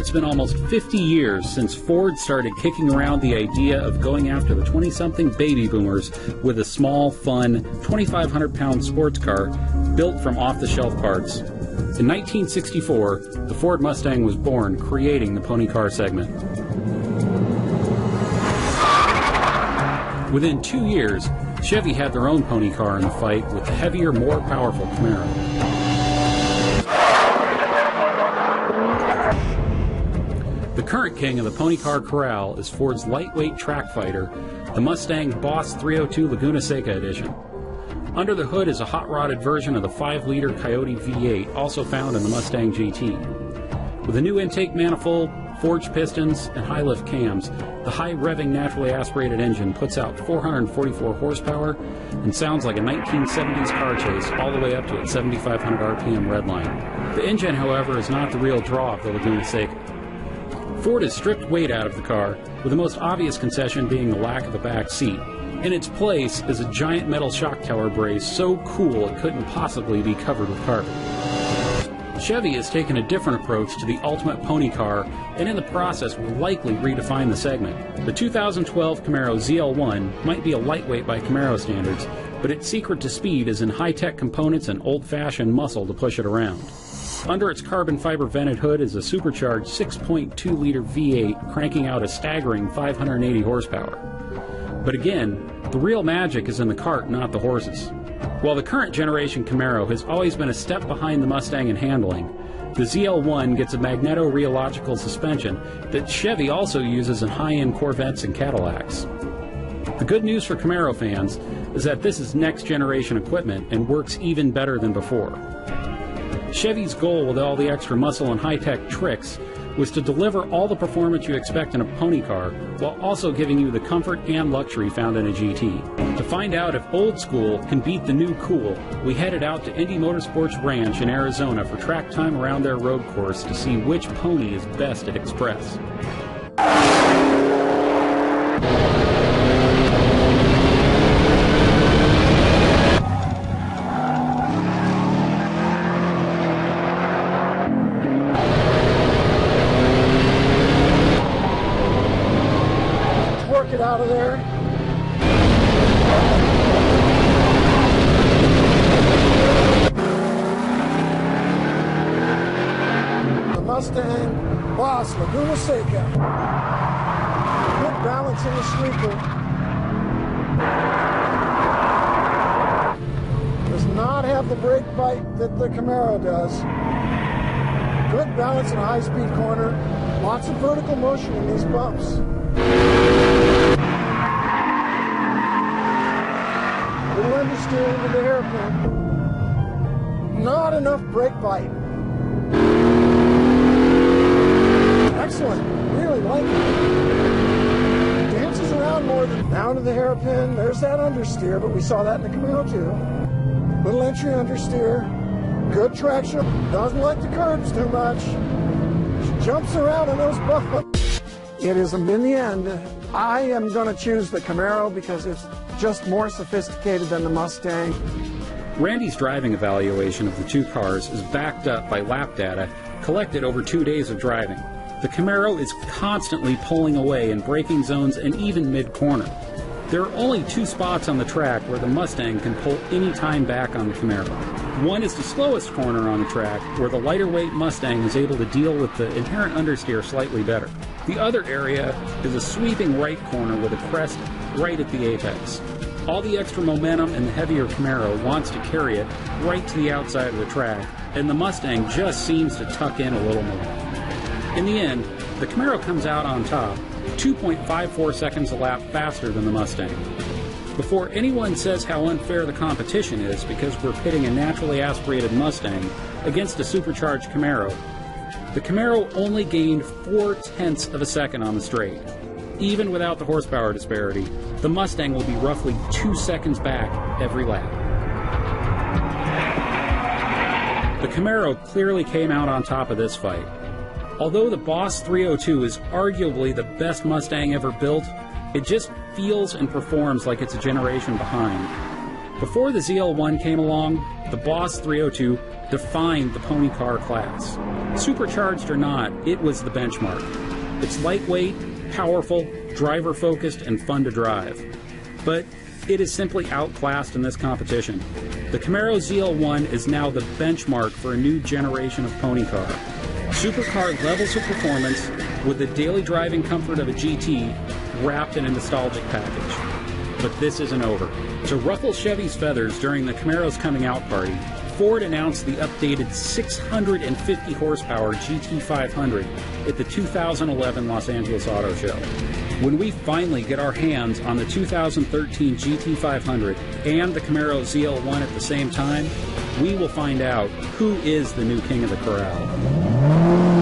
It's been almost 50 years since Ford started kicking around the idea of going after the 20-something baby boomers with a small, fun, 2,500-pound sports car built from off-the-shelf parts. In 1964, the Ford Mustang was born, creating the pony car segment. Within 2 years, Chevy had their own pony car in the fight with the heavier, more powerful Camaro. The current king of the pony car corral is Ford's lightweight track fighter, the Mustang Boss 302 Laguna Seca edition. Under the hood is a hot-rodded version of the 5-liter Coyote V8, also found in the Mustang GT. With a new intake manifold, forged pistons, and high-lift cams, the high-revving naturally aspirated engine puts out 444 horsepower and sounds like a 1970s car chase all the way up to its 7,500 RPM redline. The engine, however, is not the real draw of the Laguna Seca. Ford has stripped weight out of the car, with the most obvious concession being the lack of a back seat. In its place is a giant metal shock tower brace so cool it couldn't possibly be covered with carpet. Chevy has taken a different approach to the ultimate pony car, and in the process will likely redefine the segment. The 2012 Camaro ZL1 might be a lightweight by Camaro standards, but its secret to speed is in high-tech components and old-fashioned muscle to push it around. Under its carbon fiber vented hood is a supercharged 6.2-liter V8 cranking out a staggering 580 horsepower. But again, the real magic is in the cart, not the horses. While the current generation Camaro has always been a step behind the Mustang in handling, the ZL1 gets a magneto-rheological suspension that Chevy also uses in high-end Corvettes and Cadillacs. The good news for Camaro fans is that this is next-generation equipment and works even better than before. Chevy's goal with all the extra muscle and high-tech tricks was to deliver all the performance you expect in a pony car while also giving you the comfort and luxury found in a GT. To find out if old school can beat the new cool, we headed out to Indy Motorsports Ranch in Arizona for track time around their road course to see which pony is best at Express. Get out of there. The Mustang Boss Laguna Seca. Good balance in the sweeper. Does not have the brake bite that the Camaro does. Good balance in a high-speed corner. Lots of vertical motion in these bumps. Little understeer into the hairpin. Not enough brake bite. Excellent. Really like it. Dances around more than down to the hairpin. There's that understeer, but we saw that in the Camaro too. Little entry understeer. Good traction. Doesn't like the curbs too much. She jumps around in those bumps. It is in the end, I am going to choose the Camaro because it's just more sophisticated than the Mustang. Randy's driving evaluation of the two cars is backed up by lap data collected over 2 days of driving. The Camaro is constantly pulling away in braking zones and even mid-corner. There are only 2 spots on the track where the Mustang can pull any time back on the Camaro. One is the slowest corner on the track, where the lighter weight Mustang is able to deal with the inherent understeer slightly better. The other area is a sweeping right corner with a crest right at the apex. All the extra momentum in the heavier Camaro wants to carry it right to the outside of the track, and the Mustang just seems to tuck in a little more. In the end, the Camaro comes out on top, 2.54 seconds a lap faster than the Mustang. Before anyone says how unfair the competition is because we're pitting a naturally aspirated Mustang against a supercharged Camaro, the Camaro only gained 0.4 of a second on the straight. Even without the horsepower disparity, the Mustang will be roughly 2 seconds back every lap. The Camaro clearly came out on top of this fight. Although the Boss 302 is arguably the best Mustang ever built, it just feels and performs like it's a generation behind. Before the ZL1 came along, the Boss 302 defined the pony car class. Supercharged or not, it was the benchmark. It's lightweight, powerful, driver-focused, and fun to drive. But it is simply outclassed in this competition. The Camaro ZL1 is now the benchmark for a new generation of pony car. Supercar levels of performance with the daily driving comfort of a GT wrapped in a nostalgic package. But this isn't over. To ruffle Chevy's feathers during the Camaro's coming out party, Ford announced the updated 650 horsepower GT500 at the 2011 Los Angeles Auto Show. When we finally get our hands on the 2013 GT500 and the Camaro ZL1 at the same time, we will find out who is the new king of the corral.